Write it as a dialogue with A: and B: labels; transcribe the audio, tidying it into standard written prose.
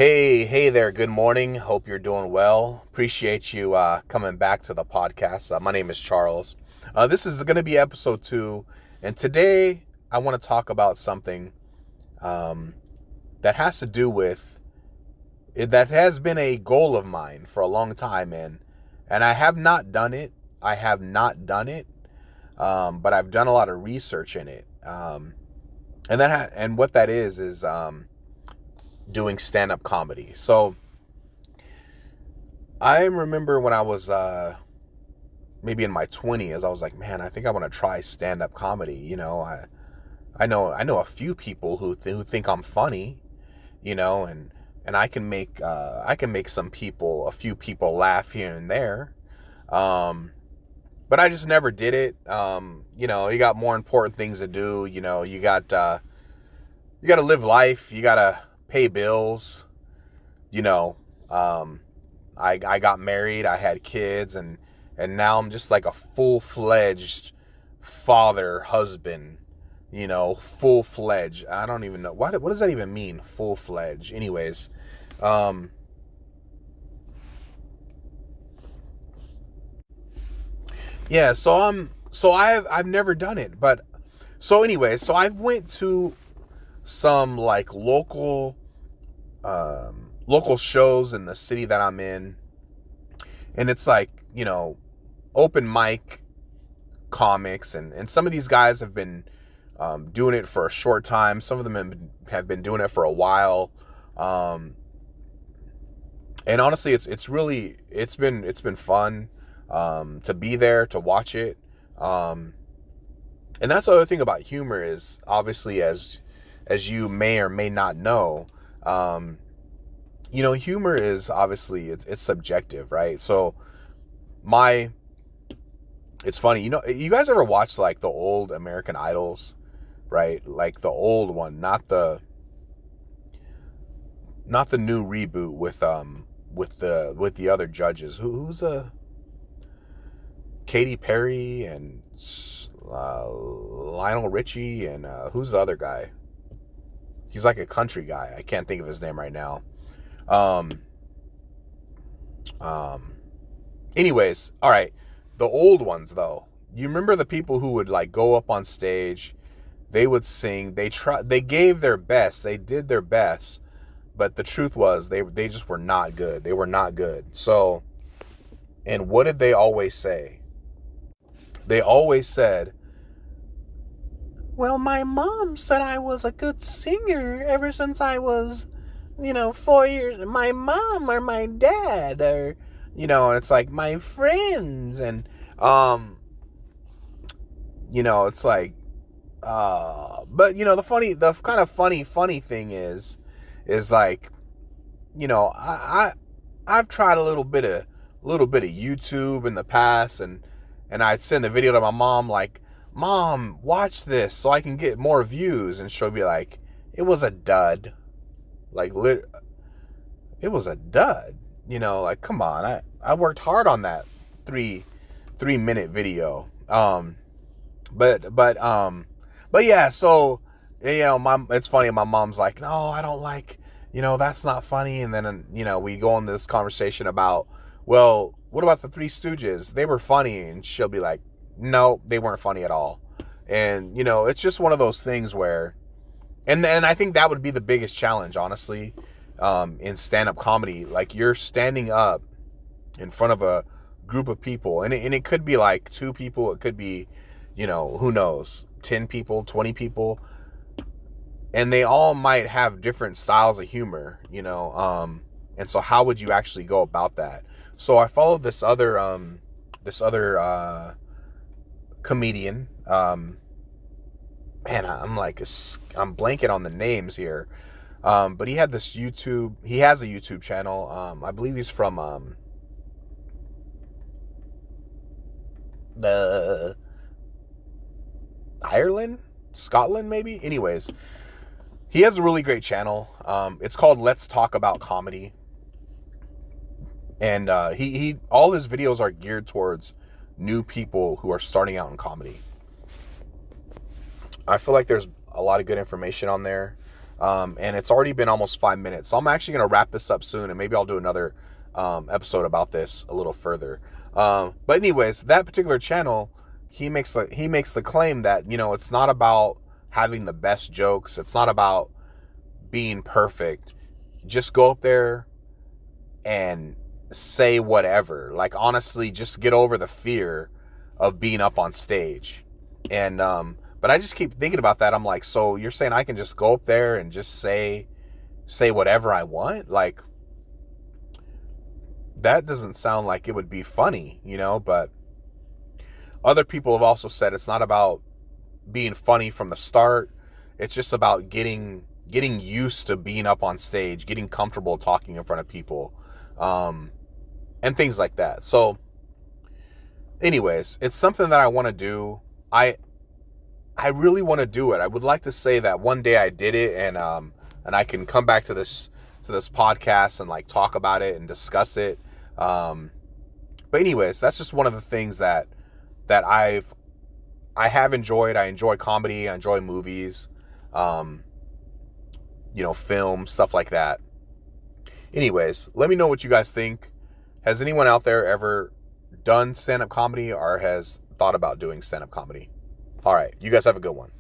A: Hey there. Good morning. Hope you're doing well. Appreciate you coming back to the podcast. My name is Charles. This is going to be episode 2, and today I want to talk about something um, that has to do with that has been a goal of mine for a long time, and I have not done it. I have not done it, but I've done a lot of research in it, and what that is doing stand-up comedy. So I remember when I was maybe in my 20s, I was like, man, I think I want to try stand-up comedy. I know a few people who think I'm funny, and I can make a few people laugh here and there. But I just never did it. You got more important things to do. You got to live life. You got to pay bills. You know, um, I got married. I had kids, and now I'm just like a full-fledged father, husband. Full-fledged. I don't even know what does that even mean, full-fledged. Anyways, um, yeah. So I've never done it, but so I've went to some like local shows in the city that I'm in, and it's like, open mic comics, and some of these guys have been doing it for a short time. Some of them have been doing it for a while, um, and honestly, it's been fun to be there to watch it. Um, and that's the other thing about humor is, obviously, as you may or may not know, um, humor is obviously it's subjective, right? So my it's funny, you guys ever watch like the old American Idols, right? Like the old one, not the new reboot with the other judges. Who's Katy Perry and Lionel Richie, and who's the other guy? He's like a country guy. I can't think of his name right now. Um, um, Anyways, all right. The old ones, though. You remember the people who would like go up on stage, they would sing, they gave their best, they did their best, but the truth was they just were not good. They were not good. So, and what did they always say? They always said, well, my mom said I was a good singer ever since I was, 4 years. My mom or my dad, or, and it's like my friends. And, it's like, but, the kind of funny thing is like, I've tried a little bit of YouTube in the past, and I'd send the video to my mom, like, Mom, watch this so I can get more views. And she'll be like, it was a dud. Like, it was a dud. Like, come on. I worked hard on that 3 minute video. But yeah, so, it's funny. My mom's like, no, I don't like, that's not funny. And then, we go on this conversation about, well, what about the Three Stooges? They were funny. And she'll be like, no, they weren't funny at all. And, it's just one of those things where, and I think that would be the biggest challenge, honestly, in stand-up comedy. Like, you're standing up in front of a group of people, and it could be like 2 people. It could be, who knows, 10 people, 20 people. And they all might have different styles of humor, and so how would you actually go about that? So I followed this other comedian. Man, I'm blanking on the names here. But he has a YouTube channel. I believe he's from the Ireland, Scotland, maybe. Anyways, he has a really great channel. It's called Let's Talk About Comedy. And he all his videos are geared towards new people who are starting out in comedy. I feel like there's a lot of good information on there. And it's already been almost 5 minutes. So I'm actually going to wrap this up soon, and maybe I'll do another episode about this a little further. But anyways, that particular channel, he makes the claim that, you know, it's not about having the best jokes. It's not about being perfect. Just go up there and say whatever. Like, honestly, just get over the fear of being up on stage. And but I just keep thinking about that. I'm like, so you're saying I can just go up there and just say whatever I want? Like, that doesn't sound like it would be funny, you know? But other people have also said it's not about being funny from the start. It's just about getting used to being up on stage, getting comfortable talking in front of people, and things like that. So anyways, it's something that I want to do. I really want to do it. I would like to say that one day I did it, and I can come back to this podcast and like talk about it and discuss it. But anyways, that's just one of the things that I have enjoyed. I enjoy comedy. I enjoy movies, you know, film, stuff like that. Anyways, let me know what you guys think. Has anyone out there ever done stand-up comedy or has thought about doing stand-up comedy? All right, you guys have a good one.